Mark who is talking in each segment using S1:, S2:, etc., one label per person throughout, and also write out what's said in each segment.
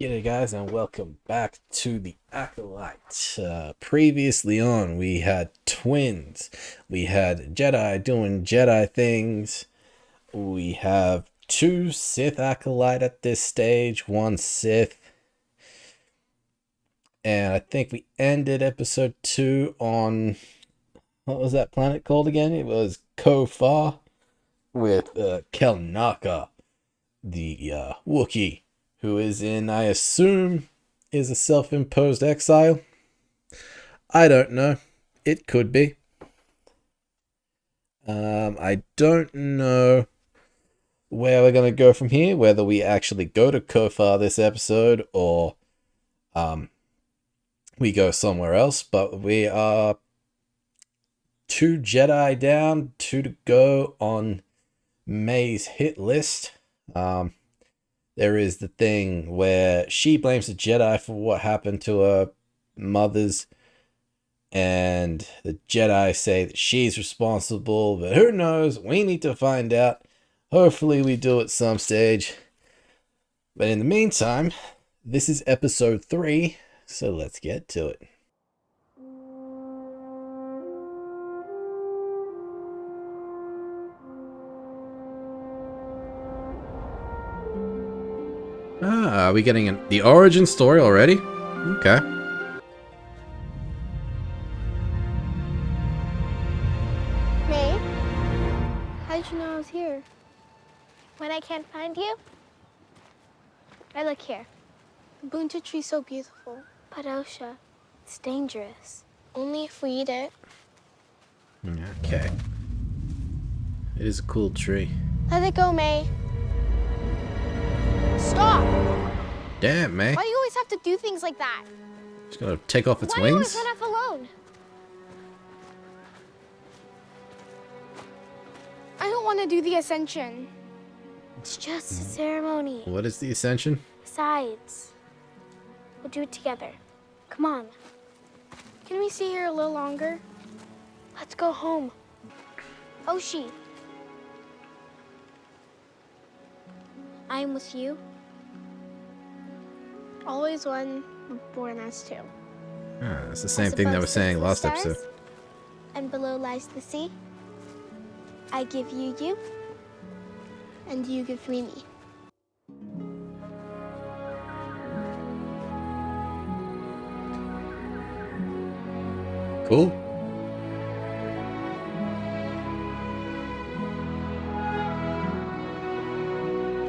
S1: G'day guys and welcome back to the Acolyte. Previously on we had twins, we had Jedi doing Jedi things, we have two Sith Acolyte at this stage, one Sith, and I think we ended episode 2 on, what was that planet called again? It was Kofar with Kelnaka, the Wookiee, who is in, I assume, is a self-imposed exile. I don't know. It could be. I don't know where we're going to go from here, whether we actually go to Kofar this episode or we go somewhere else, but we are 2 Jedi down, 2 to go on May's hit list. There is the thing where she blames the Jedi for what happened to her mothers, and the Jedi say that she's responsible, but who knows? We need to find out. Hopefully we do at some stage. But in the meantime, this is episode 3, so let's get to it. Are we getting the origin story already? Okay.
S2: May, how did you know I was here? When I can't find you, I look here. The Bunta tree's so beautiful. But Osha, it's dangerous. Only if we eat it.
S1: Okay. It is a cool tree.
S2: Let it go, May. Stop!
S1: Damn, May.
S2: Why do you always have to do things like that?
S1: Just gonna take off its
S2: Why do you
S1: wings?
S2: always run off alone? I don't want to do the ascension. It's just a ceremony.
S1: What is the ascension?
S2: Besides, we'll do it together. Come on. Can we stay here a little longer? Let's go home. Oshi. I'm with you. Always one, born as two.
S1: It's the same thing they were saying last episode.
S2: And below lies the sea. I give you you, and you give me me.
S1: Cool.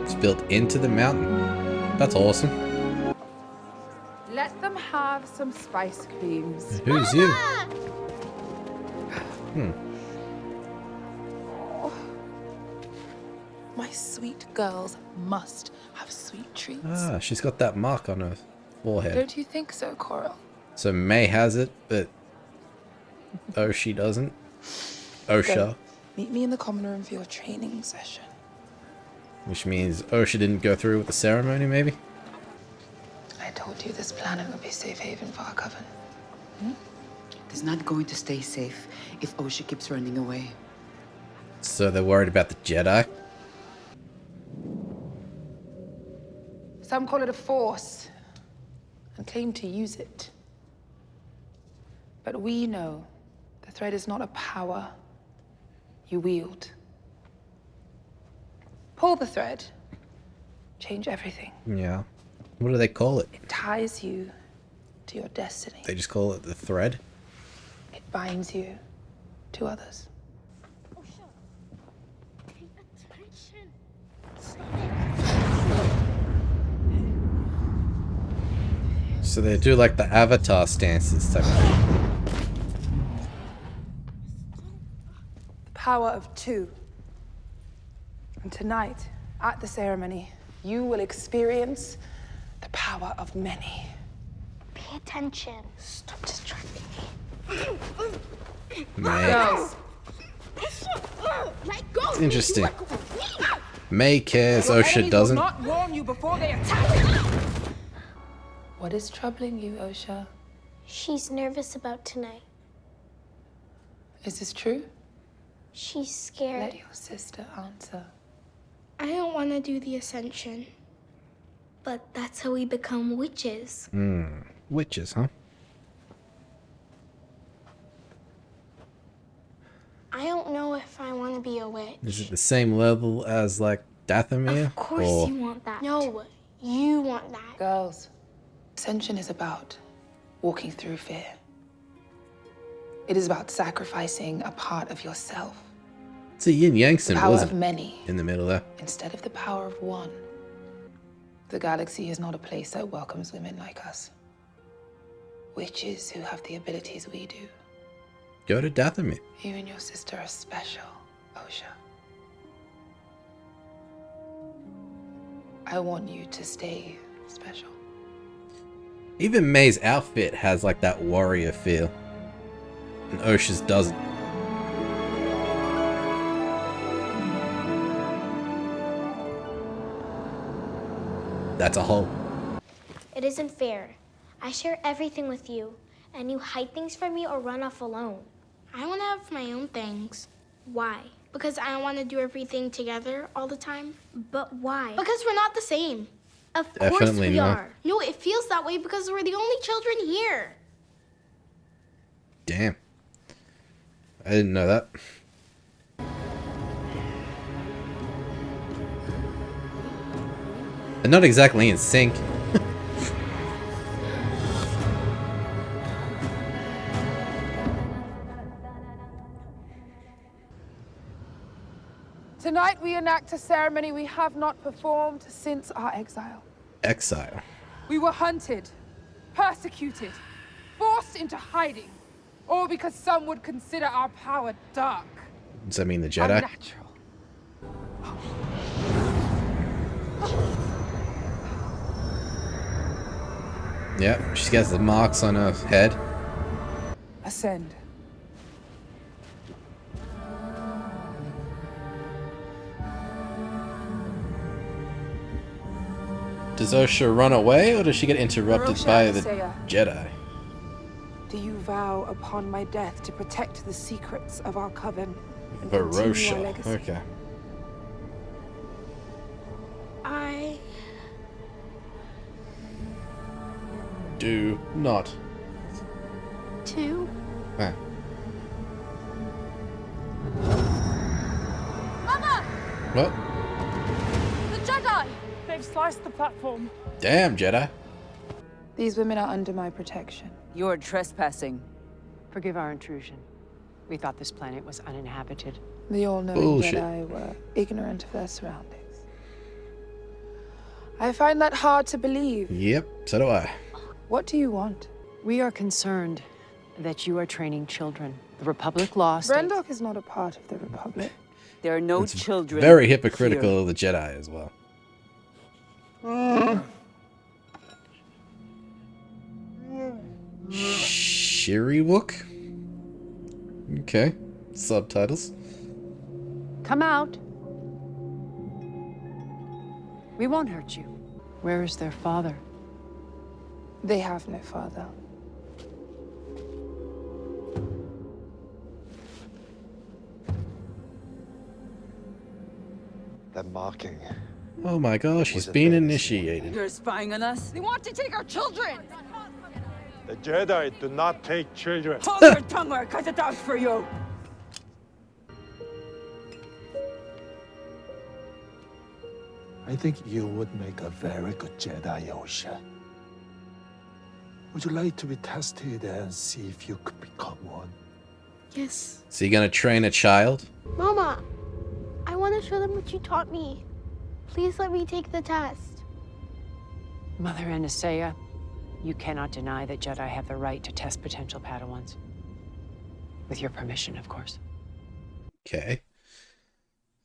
S1: It's built into the mountain. That's awesome.
S3: Let them have some spice creams.
S1: Who's you?
S3: My sweet girls must have sweet treats.
S1: She's got that mark on her forehead.
S3: Don't you think so, Coral?
S1: So May has it, but she doesn't. Osha.
S3: Go. Meet me in the common room for your training session.
S1: Which means Osha didn't go through with the ceremony, maybe?
S3: I told you this planet would be safe haven for our coven.
S4: It's not going to stay safe if Osha keeps running away.
S1: So they're worried about the Jedi?
S3: Some call it a force and claim to use it. But we know the thread is not a power you wield. Pull the thread, change everything.
S1: Yeah. What do they call it?
S3: It ties you to your destiny.
S1: They just call it the thread?
S3: It binds you to others.
S2: Pay attention.
S1: So they do like the Avatar stances type of thing.
S3: The power of two. And tonight, at the ceremony, you will experience the power of many.
S2: Pay attention. Stop distracting me.
S1: May.
S3: Girls,
S2: Let go.
S1: It's interesting. May cares,
S3: your
S1: Osha
S3: enemies
S1: doesn't.
S3: will not warn you before they attack. What is troubling you, Osha?
S2: She's nervous about tonight.
S3: Is this true?
S2: She's scared.
S3: Let your sister answer.
S2: I don't want to do the ascension. But that's how we become witches.
S1: Witches, huh?
S2: I don't know if I want to be a witch.
S1: Is it the same level as like Dathomir?
S2: Of course you want that. No, you want that.
S3: Girls, ascension is about walking through fear. It is about sacrificing a part of yourself.
S1: It's a yin yang
S3: The
S1: symbol,
S3: power
S1: isn't
S3: of
S1: it?
S3: many
S1: In the middle there.
S3: instead of the power of one. The galaxy is not a place that welcomes women like us. Witches who have the abilities we do.
S1: Go to Dathomir.
S3: You and your sister are special, Osha. I want you to stay special.
S1: Even May's outfit has like that warrior feel. And Osha's doesn't. That's a hole.
S2: It isn't fair. I share everything with you, and you hide things from me or run off alone. I want to have my own things. Why? Because I don't want to do everything together all the time. But why? Because we're not the same. Of course
S1: Definitely
S2: we
S1: not.
S2: are. No, it feels that way because we're the only children here.
S1: Damn. I didn't know that. They're not exactly in sync.
S3: Tonight we enact a ceremony we have not performed since our exile.
S1: Exile.
S3: We were hunted, persecuted, forced into hiding, all because some would consider our power dark,
S1: Does that mean the Jedi?
S3: unnatural.
S1: Yep, she gets the marks on her head.
S3: Ascend.
S1: Does Osha run away or does she get interrupted
S3: Varosha
S1: by the
S3: Anisea.
S1: Jedi?
S3: Do you vow upon my death to protect the secrets of our coven and continue our
S1: Varosha.
S3: legacy?
S1: Okay.
S2: I...
S1: Do not.
S2: too?
S1: Ah.
S5: Mama!
S1: Well,
S5: The Jedi! They've sliced the platform.
S1: damn, Jedi.
S3: These women are under my protection.
S6: You're trespassing. Forgive our intrusion. We thought this planet was uninhabited.
S3: The all-knowing
S1: Bullshit.
S3: Jedi were ignorant of their surroundings. I find that hard to believe.
S1: Yep, so do I.
S3: What do you want?
S6: We are concerned that you are training children. The Republic law states
S3: Brendok is not a part of the Republic.
S6: there are no
S1: It's
S6: children.
S1: very hypocritical
S6: here.
S1: of the Jedi as well. Shiriwook? Okay. Subtitles.
S6: Come out. We won't hurt you. Where is their father?
S3: They have no father.
S7: That marking.
S1: Oh my gosh, he's
S7: Was it
S1: been
S7: there?
S1: initiated.
S6: You're spying on us?
S5: They want to take our children!
S7: The Jedi do not take children.
S6: Hold your tongue or I cut it out for you.
S7: I think you would make a very good Jedi, Osha. Would you like to be tested and see if you could become one?
S2: Yes.
S1: So you gonna train a child?
S2: Mama, I want to show them what you taught me. Please let me take the test.
S6: Mother Anisea, you cannot deny that Jedi have the right to test potential Padawans. With your permission, of course.
S1: Okay.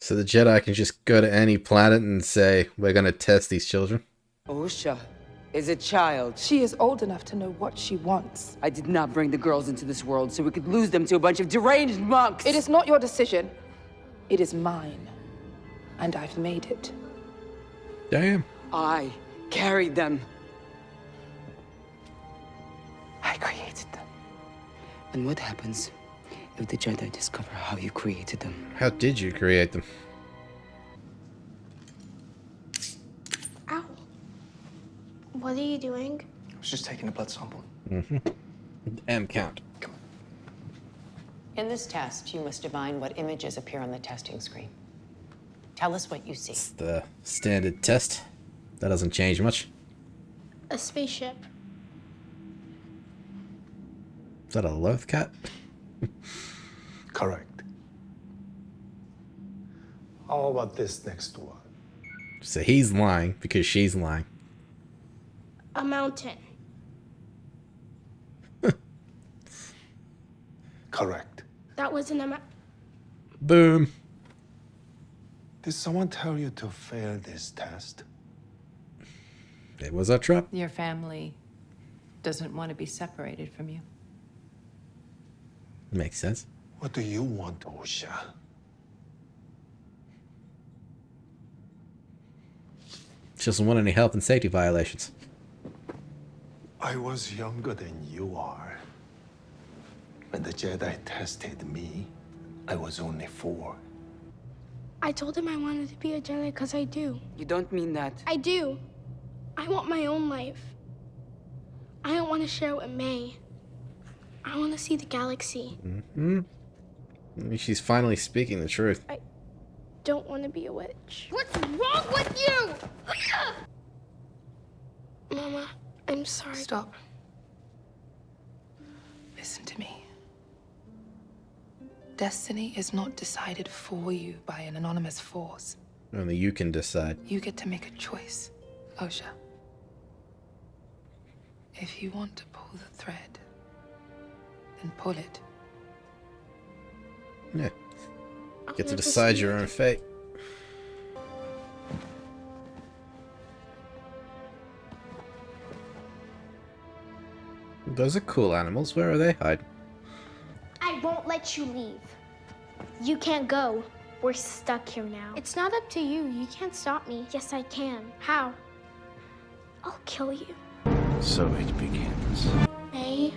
S1: So the Jedi can just go to any planet and say, we're gonna test these children?
S8: Osha is a child.
S3: She is old enough to know what she wants.
S8: I did not bring the girls into this world so we could lose them to a bunch of deranged monks.
S3: It is not your decision. It is mine. And I've made it.
S1: Damn.
S8: I carried them.
S3: I created them.
S8: And what happens if the Jedi discover how you created them?
S1: How did you create them?
S2: Ow. What are you doing?
S9: I was just taking a blood sample.
S1: M count.
S9: Come on.
S6: In this test, you must divine what images appear on the testing screen. Tell us what you see.
S1: It's the standard test. That doesn't change much.
S2: A spaceship.
S1: Is that a loath cat?
S7: Correct. How about this next one?
S1: So he's lying because she's lying.
S2: A mountain.
S7: Correct.
S2: That wasn't a
S1: Boom.
S7: Did someone tell you to fail this test?
S1: It was a trap.
S6: Your family doesn't want to be separated from you.
S1: Makes sense.
S7: What do you want, Osha?
S1: She doesn't want any health and safety violations.
S7: I was younger than you are. When the Jedi tested me, I was only 4.
S2: I told him I wanted to be a Jedi because I do.
S8: You don't mean that.
S2: I do. I want my own life. I don't want to share it with May. I want to see the galaxy.
S1: She's finally speaking the truth.
S2: I don't want to be a witch. What's wrong with you? Mama, I'm sorry.
S3: Stop. Listen to me. Destiny is not decided for you by an anonymous force.
S1: Only you can decide.
S3: You get to make a choice, Osha. If you want to pull the thread, then pull it.
S1: Yeah.
S2: I'll
S1: Get to
S2: never
S1: decide
S2: see
S1: your
S2: you
S1: own fate. Those are cool animals. Where are they hiding?
S2: I won't let you leave. You can't go. We're stuck here now. It's not up to you. You can't stop me. Yes, I can. How? I'll kill you.
S9: So it begins.
S2: May,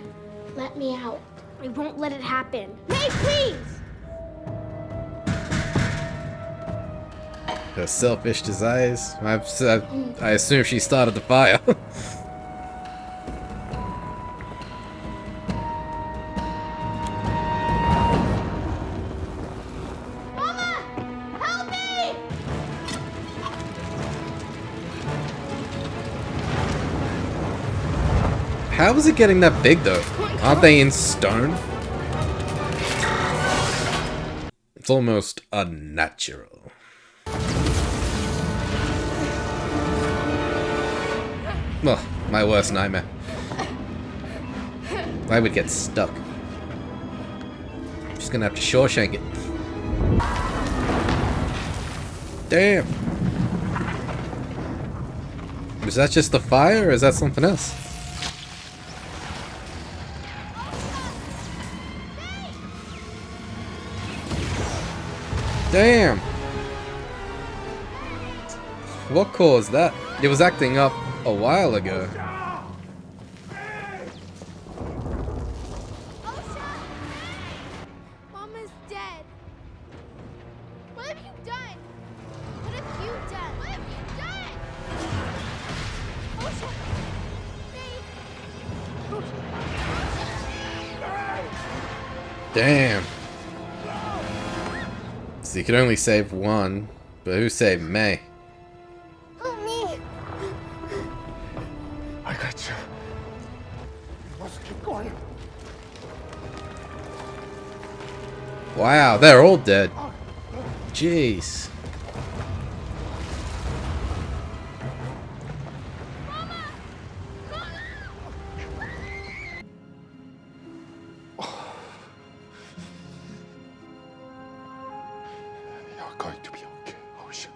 S2: let me out. I won't let it happen. May, please!
S1: Her selfish desires. I assume she started the fire.
S2: Mama! Help me!
S1: How is it getting that big though? Aren't they in stone? It's almost unnatural. Ugh, my worst nightmare. I would get stuck. Just gonna have to Shawshank it. Damn. Was that just the fire or is that something else? Damn! What caused that? It was acting up a while ago.
S2: Mama's dead. What have you done? What have you done? What have you done? Osha! May!
S1: Damn. So you could only save one, but who saved May?
S2: Help me!
S7: I got you. Let's keep going.
S1: Wow, they're all dead. Jeez.
S7: You're going to be okay, Osha.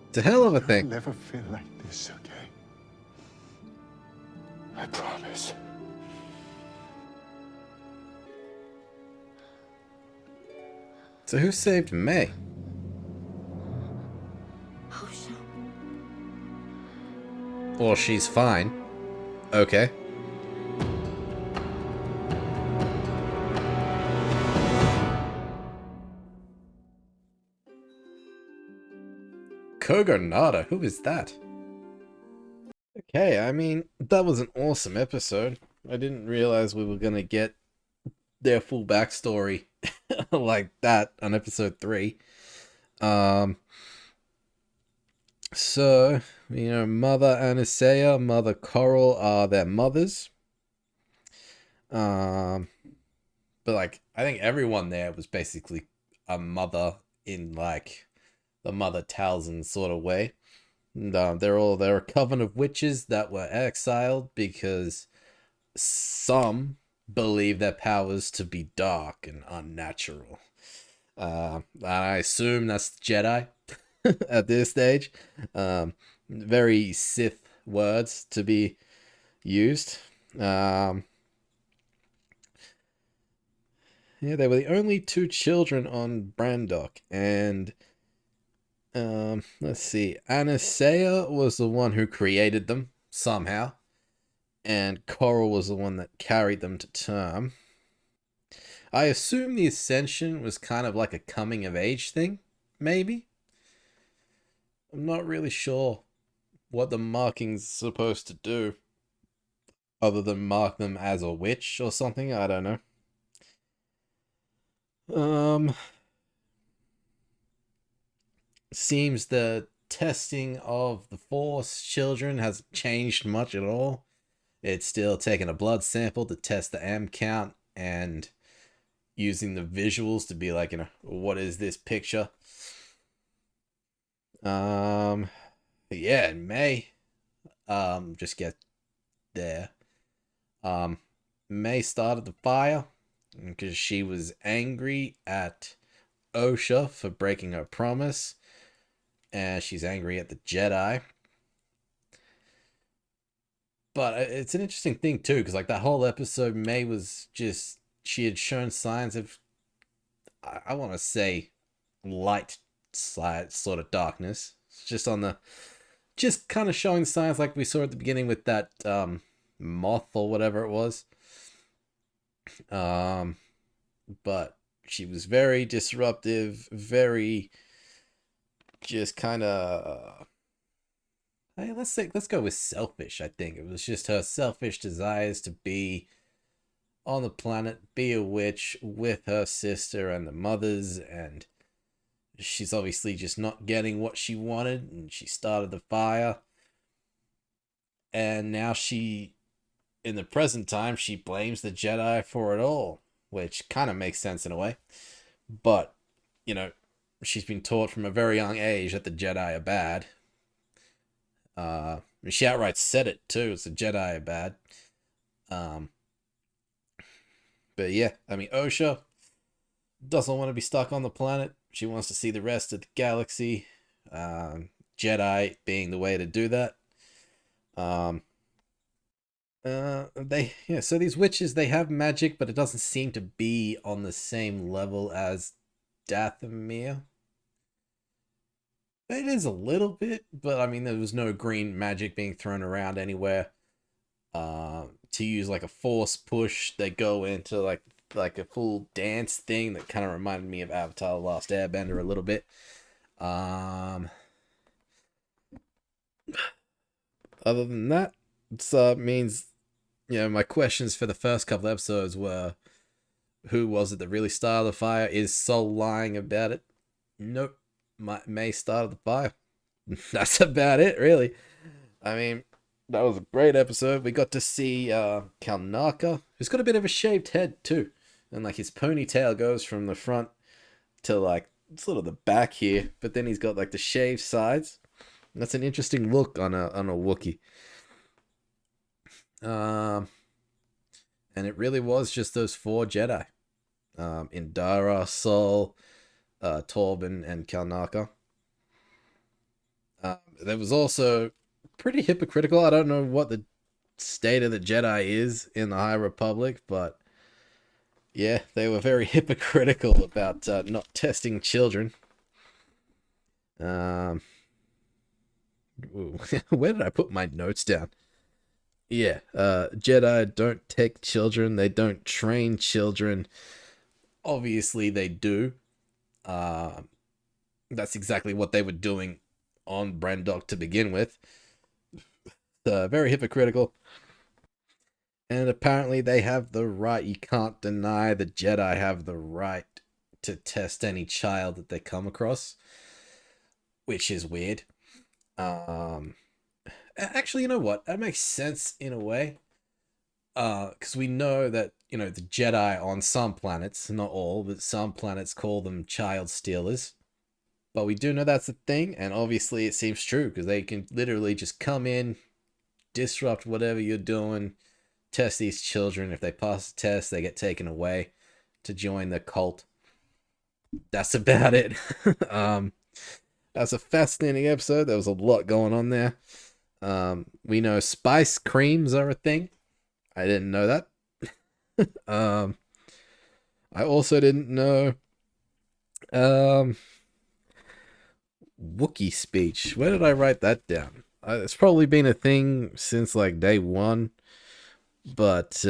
S1: It's a hell of a
S7: I'll
S1: thing.
S7: never feel like this again. I promise.
S1: So who saved May?
S2: Osha.
S1: Well, she's fine. Okay. Kogonada, who is that? Okay, I mean, that was an awesome episode. I didn't realize we were gonna get their full backstory like that on episode 3. So, Mother Anastasia, Mother Coral are their mothers. But like, I think everyone there was basically a mother in like the Mother Talzin sort of way. And, they're a coven of witches that were exiled because some believe their powers to be dark and unnatural. And I assume that's Jedi at this stage. Very Sith words to be used. Yeah, they were the only 2 children on Brandok, and let's see, Anastasia was the one who created them somehow, and Coral was the one that carried them to term. I assume the Ascension was kind of like a coming of age thing, maybe? I'm not really sure what the marking's supposed to do, other than mark them as a witch or something, I don't know. Seems the testing of the Force children hasn't changed much at all. It's still taking a blood sample to test the M count and using the visuals to be like, what is this picture? Yeah, in May, just get there. May started the fire because she was angry at Osha for breaking her promise, and she's angry at the Jedi. But it's an interesting thing too, because like that whole episode, May was just, she had shown signs of, I want to say, light side sort of darkness. It's just kind of showing signs like we saw at the beginning with that moth or whatever it was. But she was very disruptive, very just kind of, hey, let's go with selfish. I think it was just her selfish desires to be on the planet, be a witch with her sister and the mothers, and she's obviously just not getting what she wanted, and she started the fire. And now in the present time, she blames the Jedi for it all, which kind of makes sense in a way. But, she's been taught from a very young age that the Jedi are bad. She outright said it too, it's the Jedi are bad. But yeah, I mean, Osha doesn't want to be stuck on the planet. She wants to see the rest of the galaxy. Jedi being the way to do that. So these witches, they have magic, but it doesn't seem to be on the same level as Dathomir. It is a little bit, but I mean, there was no green magic being thrown around anywhere. To use like a force push, they go into like a full dance thing that kind of reminded me of Avatar: The Last Airbender a little bit. Other than that, it means, my questions for the first couple episodes were, who was it that really started the fire? Is Sol lying about it? Nope. May started the fire. That's about it, really. I mean, that was a great episode. We got to see Kalnaka, who's got a bit of a shaved head too, and like his ponytail goes from the front to like sort of the back here, but then he's got like the shaved sides. That's an interesting look on a Wookiee. And it really was just those 4 Jedi, Indara, Sol, Torben, and Kalnaka. There was also pretty hypocritical. I don't know what the state of the Jedi is in the High Republic, but yeah, they were very hypocritical about not testing children. Where did I put my notes down? Yeah, Jedi don't take children. They don't train children. Obviously, they do. That's exactly what they were doing on Brandok to begin with. Very hypocritical. And apparently they have the right. You can't deny the Jedi have the right to test any child that they come across, which is weird. Actually, you know what? That makes sense in a way. Because we know that, you know, the Jedi on some planets, not all, but some planets call them child stealers. But we do know that's a thing, and obviously it seems true, because they can literally just come in, disrupt whatever you're doing, test these children. If they pass the test, they get taken away to join the cult. That's about it. That's a fascinating episode. There was a lot going on there. We know spice creams are a thing. I didn't know that. I also didn't know Wookiee speech. Where did I write that down? It's probably been a thing since like day one, but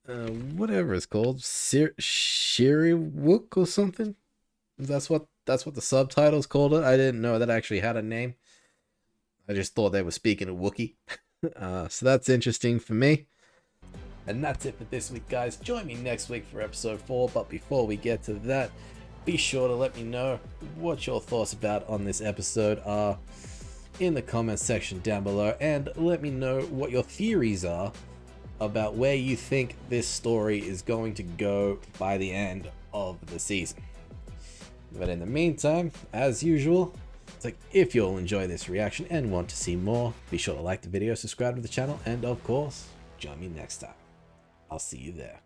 S1: whatever it's called, Shiriwook or something. That's what the subtitles called it. I didn't know that actually had a name. I just thought they were speaking of Wookiee. So that's interesting for me. And that's it for this week, guys. Join me next week for episode 4. But before we get to that, be sure to let me know what your thoughts about on this episode are in the comments section down below. And let me know what your theories are about where you think this story is going to go by the end of the season. But in the meantime, as usual, it's like, if you all enjoy this reaction and want to see more, be sure to like the video, subscribe to the channel, and of course, join me next time. I'll see you there.